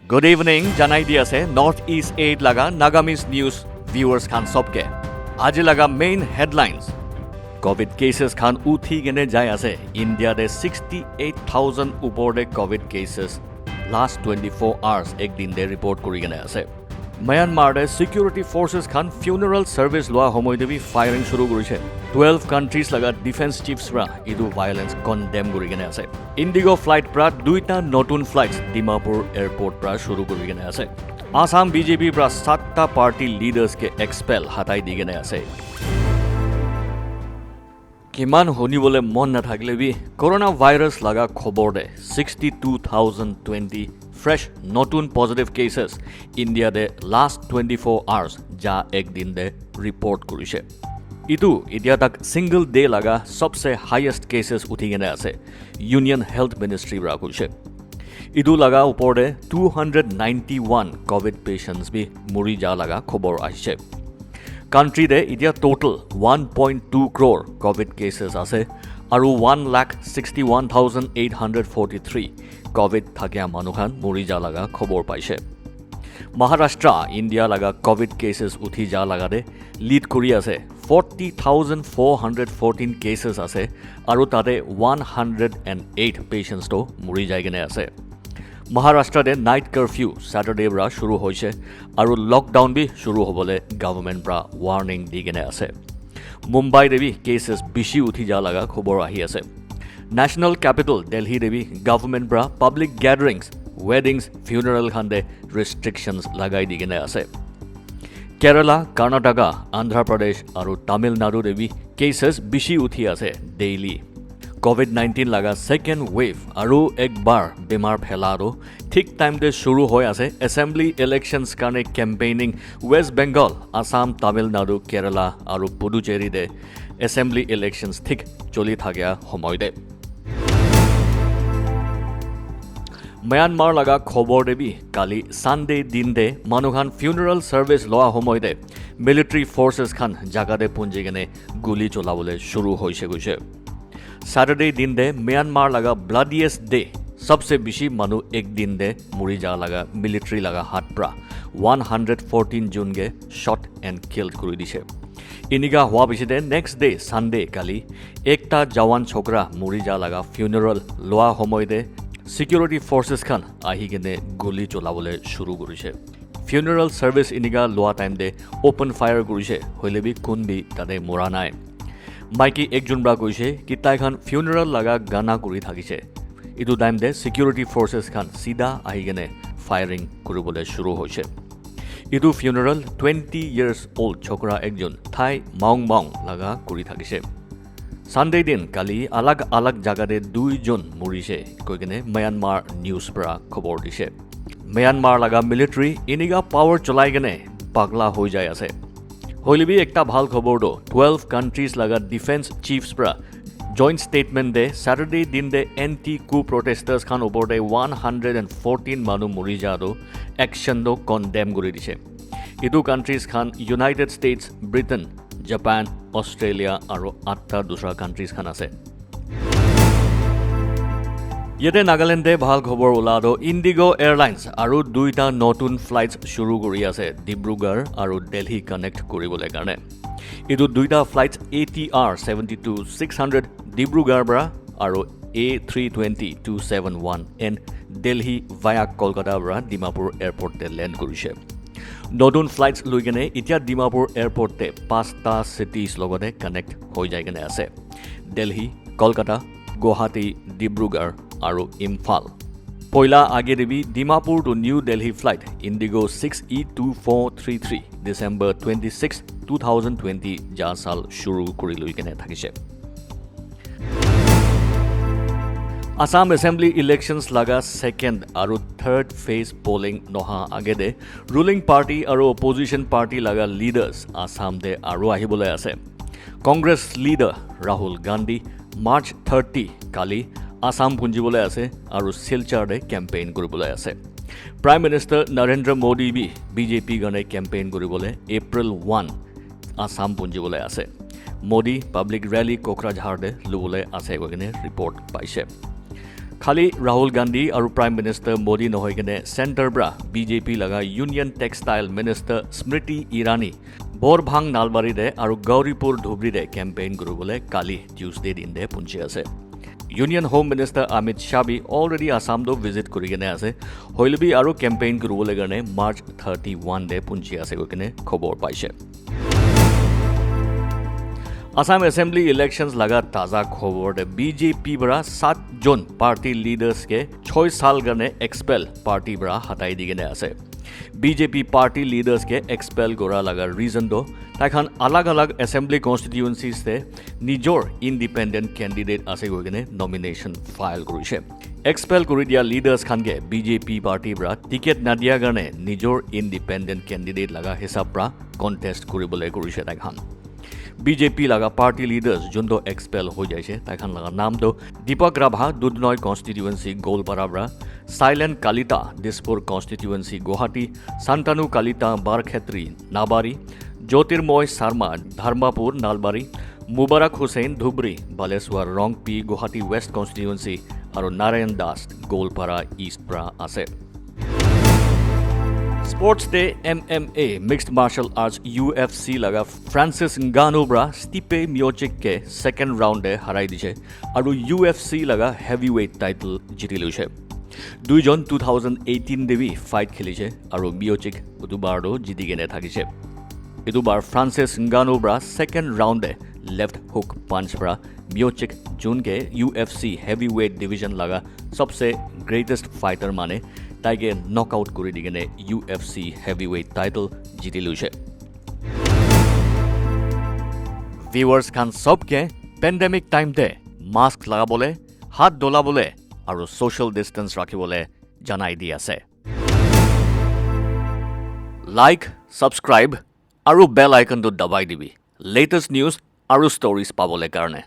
Good evening, janai di ase Northeast 8 laga Nagamis News viewers khan sobke. Aaj laga main headlines. COVID cases khan uthi gene jai ase. India de 68,000 upor de COVID cases last 24 hours ek din de report kori gene ase. Myanmar de security forces khan funeral service loa homoy debi firing shuru korise. 12 countries laga defense chiefs ra idu violence condemn kori gene ase. Indigo flight pra duita notun flights Dimapur airport pra shuru kori gene ase. Assam BJP pra 7ta party leaders ke expel hatai di gene ase. কিমান শুনিবলৈ মন নাথাকিলে B corona virus লাগা খবর দে 62,020 fresh নতুন positive cases India দে last 24 hours যা একদিন দে report করিছে ইটো ইতিয়া তাক সিঙ্গল ডে লাগা সবসে হাইয়েস্ট কেসেস উঠি গেনে আছে ইউনিয়ন হেলথ মিনিস্ট্রি রা কইছে ইটো লাগা উপরে 291 কোভিড পেশেন্টস বি মরি যা লাগা খবর আইছে Country de itia total 1.2 crore COVID cases ase aru 1,61,843 COVID thakya manukhan mori ja laga khobor paise. Maharashtra India laga COVID cases uthi ja laga de lead kori ase 40,414 cases ase aru tade 108 patients to mori jai gene ase. Maharashtra de night curfew Saturday bra shuru hoise aru lockdown bi shuru hobole government bra warning di gene ase. Mumbai de bi cases bishi uthi ja laga khobor ahi ase. National capital Delhi de bi government bra public gatherings weddings funeral khan de restrictions lagai di gene ase. Kerala Karnataka Andhra Pradesh aru Tamil Nadu de bi cases bishi uthi ase daily. COVID-19 laga second wave aru ek bar bimar phelaro thik time de shuru hoy ase assembly elections kane campaigning West Bengal Assam Tamil Nadu Kerala aru Puducherry de assembly elections thik choli thagya homoy de Myanmar laga khobor debi kali Sunday din de manukhan funeral service loa homoy de military forces khan jaga de punji gene guli cholabole shuru hoise goise Saturday दिन दे Myanmar लगा bloodiest day सबसे बिशी मनु एक दिन दे मुरी जा लगा military लगा हाथ प्रा 114 जून के shot and killed करी दिशे इनिका हुआ बिशी दे next day Sunday काली एकता जवान छोकरा मुरी जा लगा funeral लोआ होमोय दे security forces खान आही के ने गोली चलावले शुरू करिसे funeral service इनिका लोआ time दे open fire करिसे होइले भी कोन भी तादे मोरा नाय মাইকি একজন ব্রা কইছে কি তাই খান ফিউনারেল লাগা গানা কৰি থাকিছে ইটো টাইম দে সিকিউৰিটি ফৰ্চেছ খান সিধা আহি গনে ফায়াৰিং কৰিবলৈ শুৰু হৈছে ইটো ফিউনাৰেল 20 ইয়াৰ্স ওল্ড ছোকৰা একজন থাই মাং মাং লাগা কৰি থাকিছে সানডে দিন কালি আলাগ আলাগ জাগাতে দুইজন মৰিছে কৈ গনে म्यांमार নিউজ পৰা খবৰ দিছে म्यांमार লাগা মিলিটাৰী ইনিগা পাৱাৰ চলাই গনে পাগলা হৈ যায় আছে होइले भी एकटा ভাল खबर दो 12 countries लगा defense chiefs pra joint statement de Saturday दिन de anti coup protesters Khan ऊपर de 114 मानु मरि जा दो action दो condemn करि दिसे इदु countries Khan United States Britain Japan Australia आरो 8टा दूसरा countries खान আছে येते नागालैंडे ভাল খবৰ ওলাদো ইন্ডিগো এয়াৰলাইন্স আৰু দুইটা নতুন ফ্লাইটস শুৰু কৰি আছে ডিব্ৰুগড় আৰু দিল্লী কানেক্ট কৰিবলৈ কাৰণে ইদু দুইটা ফ্লাইটস ATR 72-600 ডিব্ৰুগড় পৰা আৰু A320-271 N Delhi via Kolkata পৰা ডিমাপুৰ এয়াৰপৰ্টতে ল্যান্ড কৰিছে নতুন ফ্লাইটস লৈ গনে ইতিয়া ডিমাপুৰ এয়াৰপৰ্টতে 5টা সিটিজ লগতে কানেক্ট হৈ যায় গনে আছে দিল্লী কলকাতা গুৱাহাটী ডিব্ৰুগড় আৰু ইম্ফাল পয়লা আগে দেবি Dimapur to new Delhi flight IndiGo 6E2433 December 26 2020 যা সাল শুৰু কৰি লৈ কেনে থাকিছে আসাম এসেম্বলি ইলেকশনস লাগা সেকেন্ড আৰু থাৰ্ড ফেজ পোলিং নহা আগে দে ৰুলিং পাৰ্টি আৰু অপোজিশন পাৰ্টি লাগা লিডাৰ্স আসাম দে আৰু আহিবলৈ আছে কংগ্ৰেস লিডাৰ ৰাহুল গান্ধী মাৰ্চ 30 কালি আসাম পুঞ্জিবলৈ আছে আৰু শিলচৰতে কেম্পেইন কৰিবলৈ আছে প্ৰাইম মিনিষ্টাৰ নৰেন্দ্ৰ মোদী বি বিজেপি গনে কেম্পেইন কৰিবলৈ এপ্ৰিল 1 আসাম পুঞ্জিবলৈ আছে মোদী পাব্লিক ৰেলী কোকৰাঝাৰতে লবলৈ আছে গনে ৰিপৰ্ট পাইছে खाली राहुल गांधी और प्राइम मिनिस्टर मोदी नहैकेने सेंटर ब्रा बीजेपी लगा union textile minister Smriti Irani बोरभांग Nalbari दे और गौरीपुर धुबरी दे कैंपेन करिबले काली ट्यूसडे दिन दे पुंचे आछे। Union home minister Amit Shah भी अलरेडी आसाम दो विजिट करिकेने आछे हइलबी और कैंपेन करिबले कारणे मार्च 31 दे पुंचे आछे गयकेने खबर पाइছে। आसाम असेंबली इलेक्शंस लगा ताजा खबर दे बीजेपी बरा 7 जन पार्टी लीडर्स के 6 साल गने एक्सपेल पार्टी बरा हटाई दिगेने आछे। बीजेपी पार्टी लीडर्स के एक्सपेल गोरा लगा रीजन दो ताइखान अलग अलग असेंबली कन्स्टिट्युएंसीज से निजोर इंडिपेंडेंट कैंडिडेट आछे गयकेने नॉमिनेशन फाइल करिছে। एक्सपेल करि दिया लीडर्स खानके बीजेपी पार्टी बरा टिकेट नादिया कारणे निजोर इंडिपेंडेंट कैंडिडेट लगा हिसाब बरा कन्टेस्ट करिबले करिছে ताइखान। बीजेपी लगा पार्टी लीडर्स जो तो एक्सपेल हो जाए तैखान लगा नाम तो दीपक Rabha दुधनय constituency Goalpara, silent Kalita Dispur constituency Guwahati, Shantanu Kalita Barkhetri Nalbari, Jyotirmoy Sharma Dharmapur Nalbari, Mubarak Hussain Dhubri Baleswar Rangpi Guwahati west constituency और नारायण दास गोलपारा ईस्ट आसे। Sports day MMA mixed martial arts UFC लगा फ्रांसिस नगानु ब्रा स्टिपे मियोचिक के सेकेंड राउंडे हराई दिছে और UFC लगा हेवीवेट टाइटल जिति लैছে। दुइजन 2018 देवी फाइट खेलिছে और मियोचिक दुबारो जिति केने থাকিছে। इदुबार फ्रांसिस नगानु ब्रा सेकेंड राउंडे लेफ्ट हुक पंच ब्रा मियोचिक जोन के UFC हेवीवेट डिवीजन लगा सबसे ग्रेटेस्ट फाइटर माने ताइके नॉकआउट करि दिगेने UFC हेवीवेट टाइटल जिति लैছে। व्यूअर्स खान सबके पेंडेमिक टाइम दे मास्क लगाबले हाथ धोलाबले और सोशल डिस्टेंस राखिबले जनाई दि आछे। लाइक सब्सक्राइब और बेल आइकन तो दबाई दिबी लेटेस्ट न्यूज और स्टोरीज पाबले कारणे।